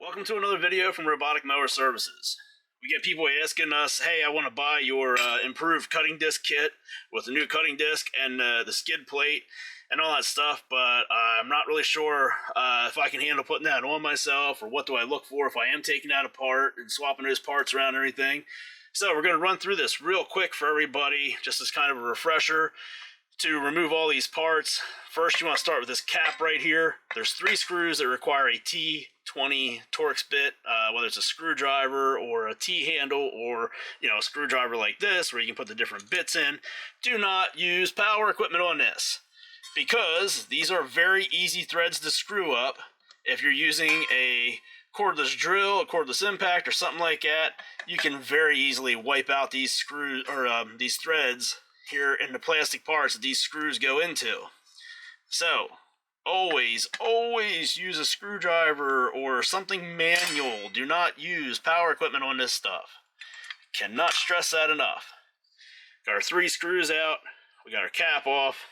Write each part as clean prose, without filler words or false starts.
Welcome to another video from Robotic Mower Services. We get people asking us, hey, I want to buy your improved cutting disc kit with a new cutting disc and the skid plate and all that stuff, but I'm not really sure if I can handle putting that on myself, or what do I look for if I am taking that apart and swapping those parts around and everything. So we're going to run through this real quick for everybody, just as kind of a refresher. To remove all these parts, first you want to start with this cap right here. There's 3 screws that require a T20 Torx bit, whether it's a screwdriver or a T-handle, or a screwdriver like this where you can put the different bits in. Do not use power equipment on this, because these are very easy threads to screw up. If you're using a cordless drill, a cordless impact, or something like that, you can very easily wipe out these screws or these threads here in the plastic parts that these screws go into. So always use a screwdriver or something manual. Do not use power equipment on this stuff. Cannot stress that enough. Got our 3 screws out, we got our cap off,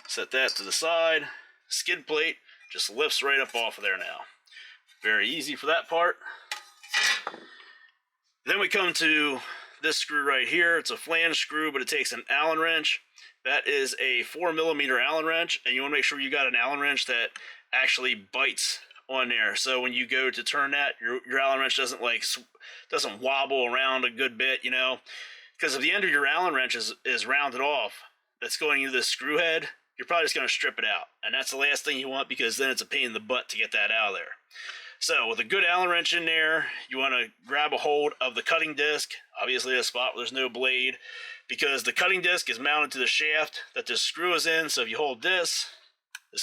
set that to the side. Skid plate just lifts right up off of there now. Very easy for that part. Then we come to this screw right here. It's a flange screw, but it takes an Allen wrench. That is a 4mm Allen wrench, and you want to make sure you got an Allen wrench that actually bites on there. So when you go to turn that, your Allen wrench doesn't wobble around a good bit, because if the end of your Allen wrench is rounded off, that's going into the screw head, you're probably just going to strip it out, and that's the last thing you want, because then it's a pain in the butt to get that out of there. So with a good Allen wrench in there, you want to grab a hold of the cutting disc, obviously a spot where there's no blade, because the cutting disc is mounted to the shaft that this screw is in. So if you hold this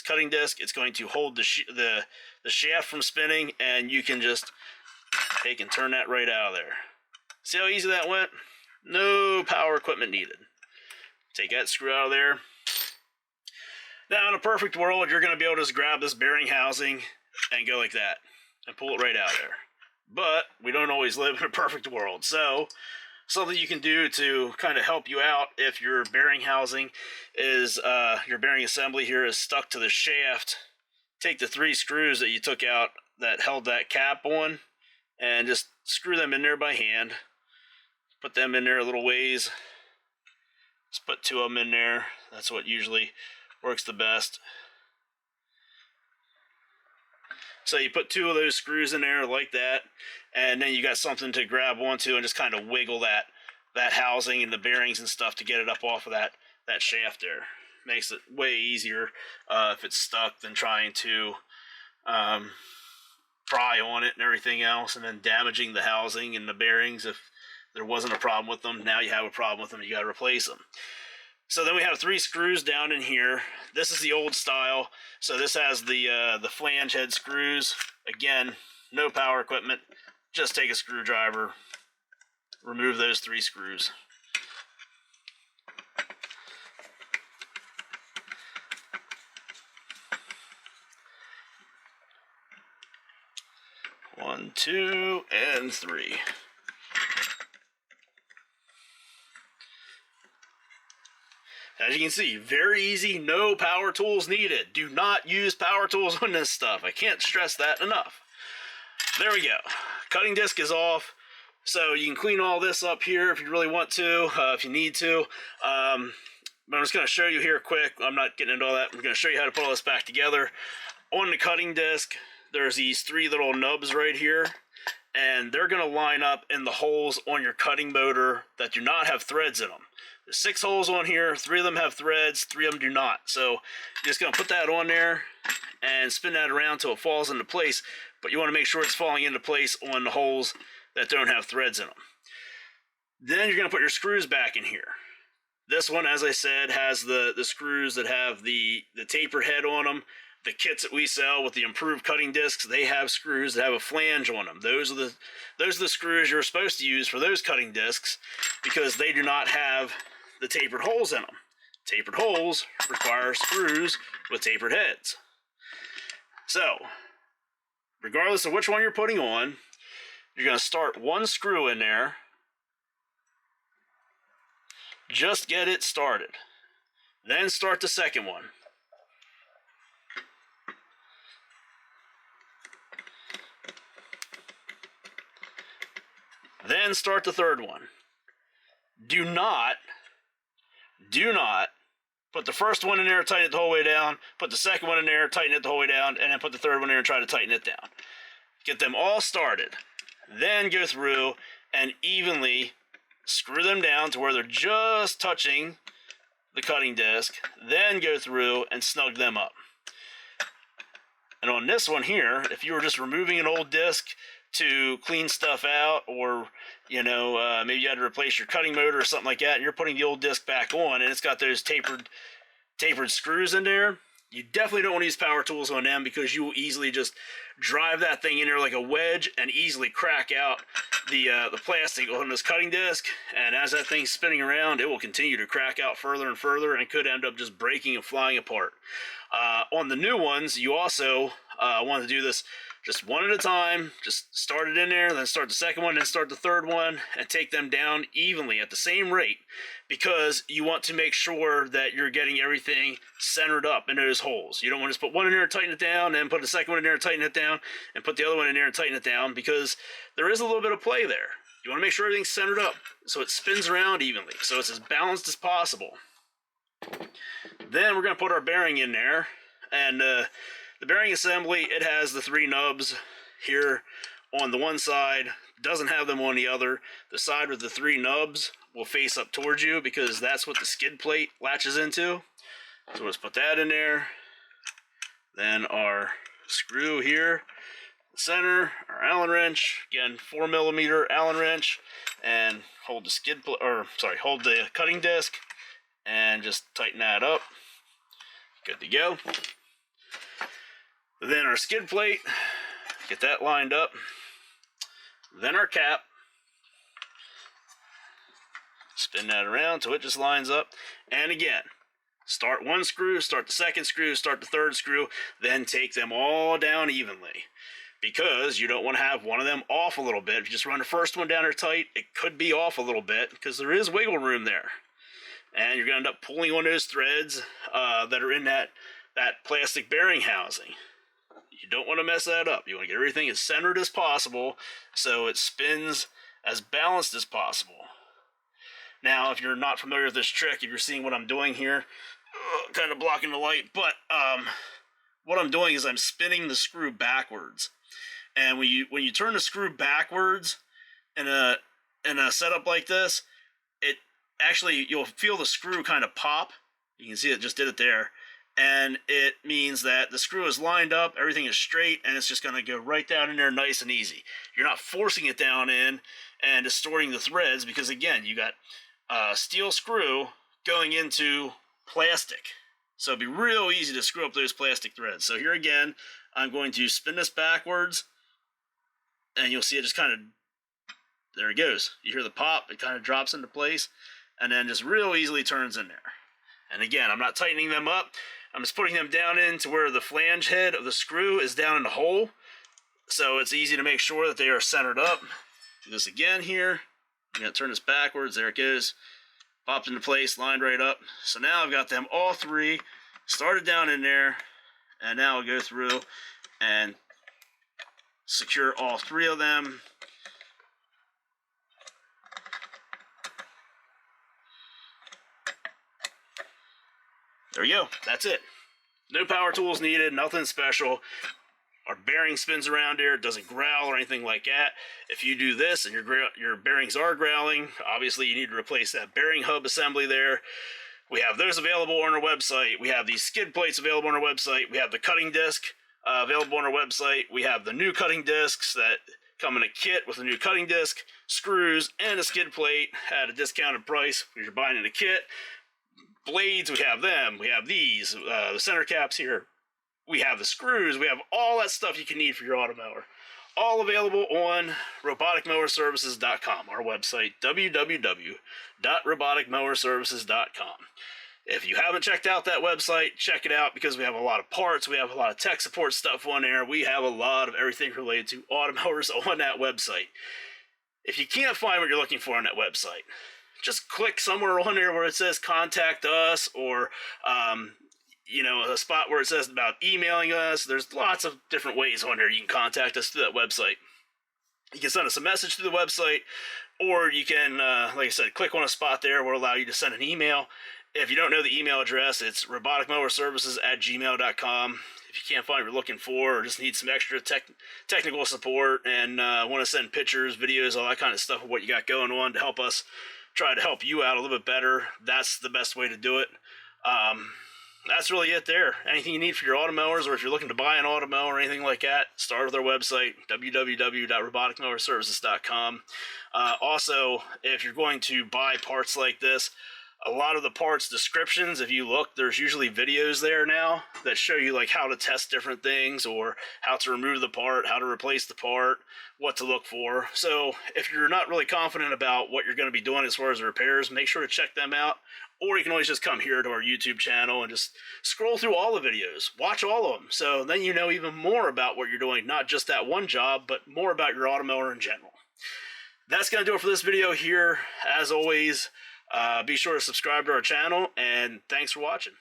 cutting disc, it's going to hold the shaft from spinning, and you can just take and turn that right out of there. See how easy that went? No power equipment needed. Take that screw out of there. Now in a perfect world, you're going to be able to just grab this bearing housing and go like that and pull it right out of there. But we don't always live in a perfect world, so something you can do to kind of help you out if your bearing housing is, your bearing assembly here is stuck to the shaft, take the 3 screws that you took out that held that cap on and just screw them in there by hand. Put them in there a little ways. Just put 2 of them in there. That's what usually works the best. So you put 2 of those screws in there like that, and then you got something to grab onto and just kind of wiggle that housing and the bearings and stuff to get it up off of that shaft there. Makes it way easier if it's stuck than trying to pry on it and everything else, and then damaging the housing and the bearings. If there wasn't a problem with them, now you have a problem with them, you got to replace them. So then we have 3 screws down in here. This is the old style. So this has the flange head screws. Again, no power equipment. Just take a screwdriver, remove those 3 screws. One, 2, and 3. As you can see, very easy, no power tools needed. Do not use power tools on this stuff. I can't stress that enough. There we go. Cutting disc is off. So you can clean all this up here if you really want to, if you need to. I'm just going to show you here quick. I'm not getting into all that. I'm going to show you how to put all this back together. On the cutting disc, there's these 3 little nubs right here, and they're going to line up in the holes on your cutting motor that do not have threads in them. There's 6 holes on here, 3 of them have threads, 3 of them do not. So you're just going to put that on there and spin that around until it falls into place, but you want to make sure it's falling into place on the holes that don't have threads in them. Then you're going to put your screws back in here. This one, as I said, has the screws that have the tapered head on them. The kits that we sell with the improved cutting discs, they have screws that have a flange on them. Those are the screws you're supposed to use for those cutting discs, because they do not have the tapered holes in them. Tapered holes require screws with tapered heads. So, regardless of which one you're putting on, you're going to start 1 screw in there. Just get it started. Then start the second one. Then start the third one. Do not put the first one in there, tighten it the whole way down, put the second one in there, tighten it the whole way down, and then put the third one in there and try to tighten it down. Get them all started. Then go through and evenly screw them down to where they're just touching the cutting disc. Then go through and snug them up. And on this one here, if you were just removing an old disc to clean stuff out, or maybe you had to replace your cutting motor or something like that, and you're putting the old disc back on and it's got those tapered screws in there, you definitely don't want to use power tools on them, because you will easily just drive that thing in there like a wedge and easily crack out the plastic on this cutting disc. And as that thing's spinning around, it will continue to crack out further and further, and it could end up just breaking and flying apart. On the new ones, you also want to do this just one at a time. Just start it in there, then start the second one, then start the third one, and take them down evenly at the same rate, because you want to make sure that you're getting everything centered up in those holes. You don't want to just put one in there and tighten it down, and put the second one in there and tighten it down, and put the other one in there and tighten it down, because there is a little bit of play there. You want to make sure everything's centered up so it spins around evenly, so it's as balanced as possible. Then we're going to put our bearing in there, and the bearing assembly, it has the 3 nubs here on the one side, doesn't have them on the other. The side with the 3 nubs will face up towards you, because that's what the skid plate latches into. So let's put that in there. Then our screw here, center, our Allen wrench, again 4mm Allen wrench, and hold the hold the cutting disc and just tighten that up. Good to go. Then our skid plate, get that lined up. Then our cap, spin that around so it just lines up. And again, start one screw, start the second screw, start the third screw, then take them all down evenly, because you don't want to have one of them off a little bit. If you just run the first one down there tight, it could be off a little bit, because there is wiggle room there. And you're going to end up pulling on those threads that are in that plastic bearing housing. You don't want to mess that up. You want to get everything as centered as possible so it spins as balanced as possible. Now, if you're not familiar with this trick, if you're seeing what I'm doing here, kind of blocking the light, but what I'm doing is I'm spinning the screw backwards. And when you turn the screw backwards in a setup like this, you'll feel the screw kind of pop. You can see it just did it there. And it means that the screw is lined up, everything is straight, and it's just going to go right down in there nice and easy. You're not forcing it down in and distorting the threads, because again, you got a steel screw going into plastic. So it'd be real easy to screw up those plastic threads. So here again, I'm going to spin this backwards, and you'll see it just kind of, there it goes. You hear the pop, it kind of drops into place, and then just real easily turns in there. And again, I'm not tightening them up. I'm just putting them down into where the flange head of the screw is down in the hole, so it's easy to make sure that they are centered up. Do this again here. I'm going to turn this backwards. There it goes. Popped into place, lined right up. So now I've got them all 3 started down in there, and now I'll go through and secure all 3 of them. There we go. That's it. No power tools needed, nothing special. Our bearing spins around here, it doesn't growl or anything like that. If you do this and your bearings are growling, obviously you need to replace that bearing hub assembly there. We have those available on our website. We have these skid plates available on our website. We have the cutting disc available on our website. We have the new cutting discs that come in a kit with a new cutting disc, screws, and a skid plate at a discounted price because you're buying in a kit. Blades, we have them. We have these, the center caps here. We have the screws. We have all that stuff you can need for your Automower. All available on roboticmowerservices.com, our website, www.roboticmowerservices.com. If you haven't checked out that website, check it out because we have a lot of parts. We have a lot of tech support stuff on there. We have a lot of everything related to Automowers on that website. If you can't find what you're looking for on that website, just click somewhere on there where it says contact us or a spot where it says about emailing us. There's lots of different ways on there you can contact us through that website. You can send us a message through the website, or you can, like I said, click on a spot there. We'll allow you to send an email. If you don't know the email address, it's roboticmowerservices@gmail.com. If you can't find what you're looking for, or just need some extra technical support and want to send pictures, videos, all that kind of stuff of what you got going on to help us try to help you out a little bit better, that's the best way to do it. That's really it there. Anything you need for your Automowers, or if you're looking to buy an Automower or anything like that, start with our website, www.roboticmowerservices.com. Also, if you're going to buy parts like this, a lot of the parts descriptions, if you look, there's usually videos there now that show you like how to test different things, or how to remove the part, how to replace the part, what to look for. So if you're not really confident about what you're going to be doing as far as the repairs, make sure to check them out. Or you can always just come here to our YouTube channel and just scroll through all the videos, watch all of them. So then you know even more about what you're doing, not just that one job, but more about your Automower in general. That's going to do it for this video here. As always, be sure to subscribe to our channel, and thanks for watching.